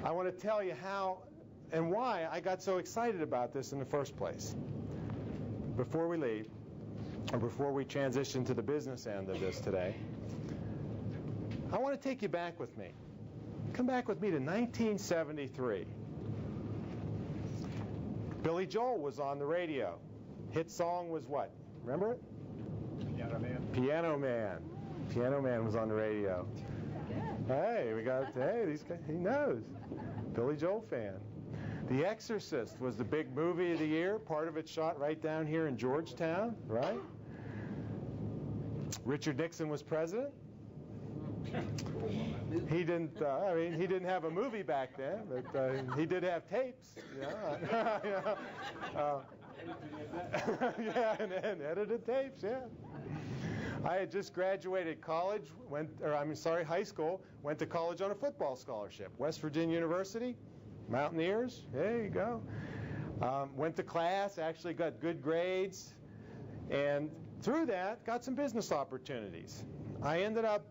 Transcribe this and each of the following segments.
I want to tell you how and why I got so excited about this in the first place. Before we leave, or before we transition to the business end of this today, I want to take you back with me. Come back with me to 1973. Billy Joel was on the radio. Hit song was what? Remember it? Piano Man. Piano Man. Piano Man was on the radio. Hey, we got, hey, these guys, he knows. Billy Joel fan. The Exorcist was the big movie of the year. Part of it shot right down here in Georgetown, right? Richard Nixon was president. He didn't. He didn't have a movie back then, but he did have tapes. Yeah, and edited tapes. Yeah. I had just graduated college. High school. Went to college on a football scholarship. West Virginia University, Mountaineers. There you go. Went to class. Actually got good grades, and through that got some business opportunities. I ended up.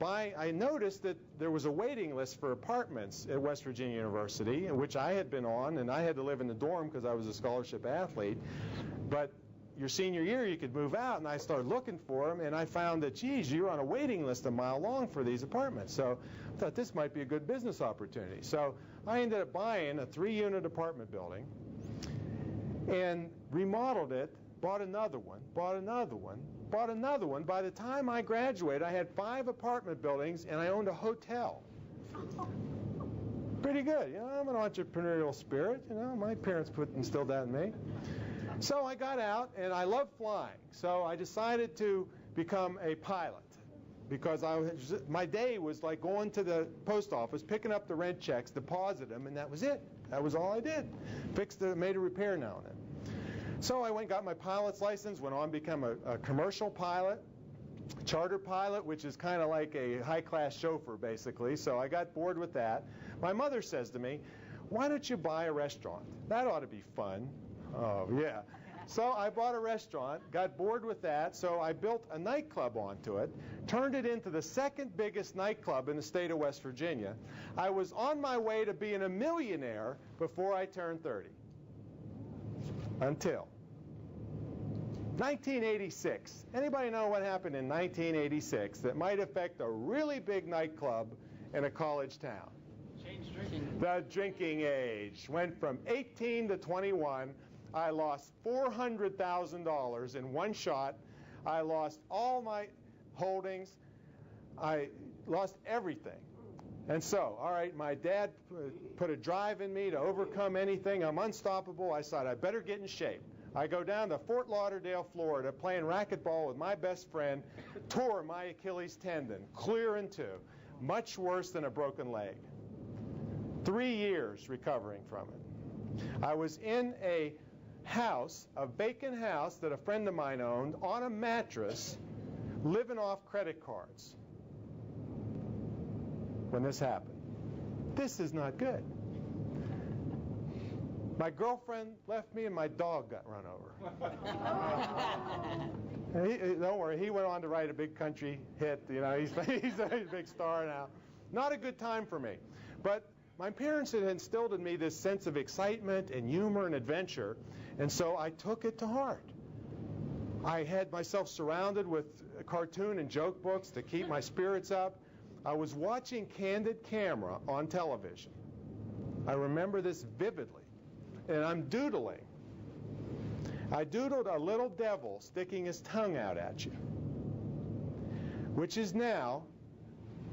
I noticed that there was a waiting list for apartments at West Virginia University, which I had been on, and I had to live in the dorm because I was a scholarship athlete. But your senior year, you could move out, and I started looking for them, and I found that, geez, you're on a waiting list a mile long for these apartments. So I thought this might be a good business opportunity. So I ended up buying a 3-unit apartment building and remodeled it, bought another one, bought another one, bought another one. By the time I graduated, I had 5 apartment buildings, and I owned a hotel. Pretty good. I'm an entrepreneurial spirit. My parents instilled that in me. So I got out, and I love flying. So I decided to become a pilot because my day was like going to the post office, picking up the rent checks, deposit them, and that was it. That was all I did. Made a repair now and then. So I went and got my pilot's license, went on to become a commercial pilot, charter pilot, which is kind of like a high-class chauffeur, basically. So I got bored with that. My mother says to me, why don't you buy a restaurant? That ought to be fun. Oh, yeah. So I bought a restaurant, got bored with that, so I built a nightclub onto it, turned it into the second biggest nightclub in the state of West Virginia. I was on my way to being a millionaire before I turned 30. Until 1986. Anybody know what happened in 1986 that might affect a really big nightclub in a college town? Changed drinking. The drinking age went from 18 to 21. I lost $400,000 in one shot. I lost all my holdings. I lost everything. And so, all right, my dad put a drive in me to overcome anything. I'm unstoppable. I thought I better get in shape. I go down to Fort Lauderdale, Florida, playing racquetball with my best friend, tore my Achilles tendon, clear in two, much worse than a broken leg. 3 years recovering from it. I was in a house, a vacant house that a friend of mine owned, on a mattress, living off credit cards when this happened. This is not good. My girlfriend left me and my dog got run over. Don't worry, he went on to write a big country hit. He's a big star now. Not a good time for me. But my parents had instilled in me this sense of excitement and humor and adventure, and so I took it to heart. I had myself surrounded with cartoon and joke books to keep my spirits up. I was watching Candid Camera on television. I remember this vividly. And I'm doodling. I doodled a little devil sticking his tongue out at you, which is now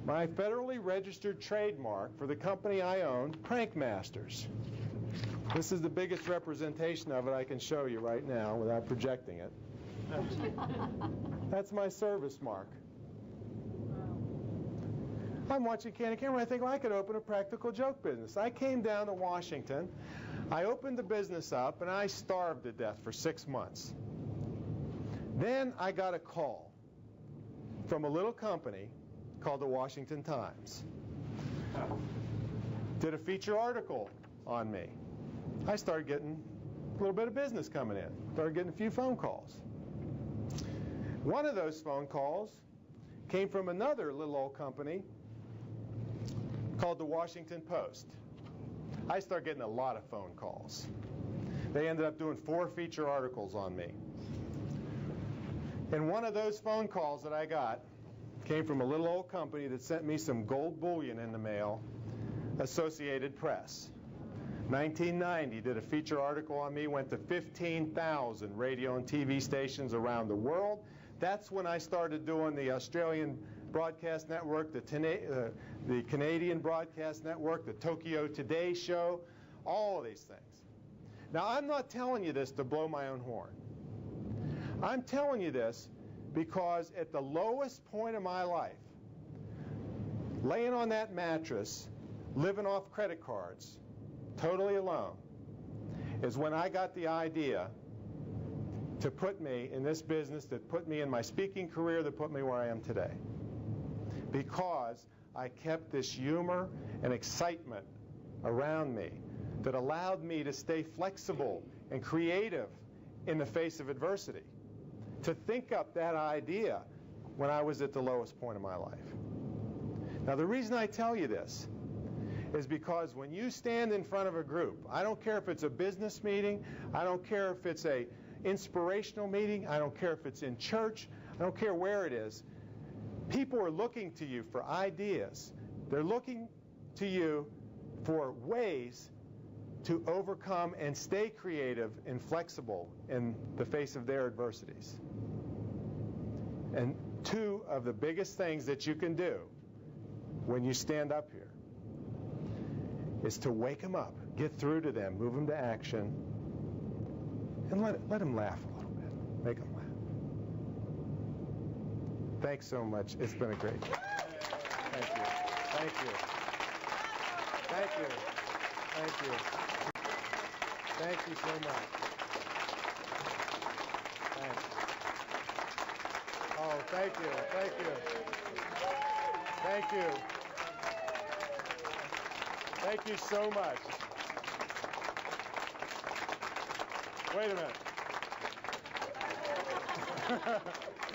my federally registered trademark for the company I own, Prankmasters. This is the biggest representation of it I can show you right now without projecting it. That's my service mark. I'm watching Candid Camera, and I think, well, I could open a practical joke business. I came down to Washington. I opened the business up, and I starved to death for 6 months. Then I got a call from a little company called the Washington Times. Did a feature article on me. I started getting a little bit of business coming in. Started getting a few phone calls. One of those phone calls came from another little old company called called the Washington Post. I started getting a lot of phone calls. They ended up doing 4 feature articles on me. And one of those phone calls that I got came from a little old company that sent me some gold bullion in the mail, Associated Press. 1990, did a feature article on me, went to 15,000 radio and TV stations around the world. That's when I started doing the Australian Broadcast Network, the Canadian Broadcast Network, the Tokyo Today show, all of these things. Now, I'm not telling you this to blow my own horn. I'm telling you this because at the lowest point of my life, laying on that mattress, living off credit cards, totally alone, is when I got the idea to put me in this business, that put me in my speaking career, that put me where I am today. Because I kept this humor and excitement around me that allowed me to stay flexible and creative in the face of adversity, to think up that idea when I was at the lowest point of my life. Now, the reason I tell you this is because when you stand in front of a group, I don't care if it's a business meeting, I don't care if it's a inspirational meeting, I don't care if it's in church, I don't care where it is, people are looking to you for ideas. They're looking to you for ways to overcome and stay creative and flexible in the face of their adversities. And 2 of the biggest things that you can do when you stand up here is to wake them up, get through to them, move them to action, and let them laugh a little bit. Make them laugh. Thanks so much. It's been a great day. Thank you. Thank you. Thank you. Thank you. Thank you so much. Thanks. Oh, thank you. Thank you. Thank you. Thank you so much. Wait a minute.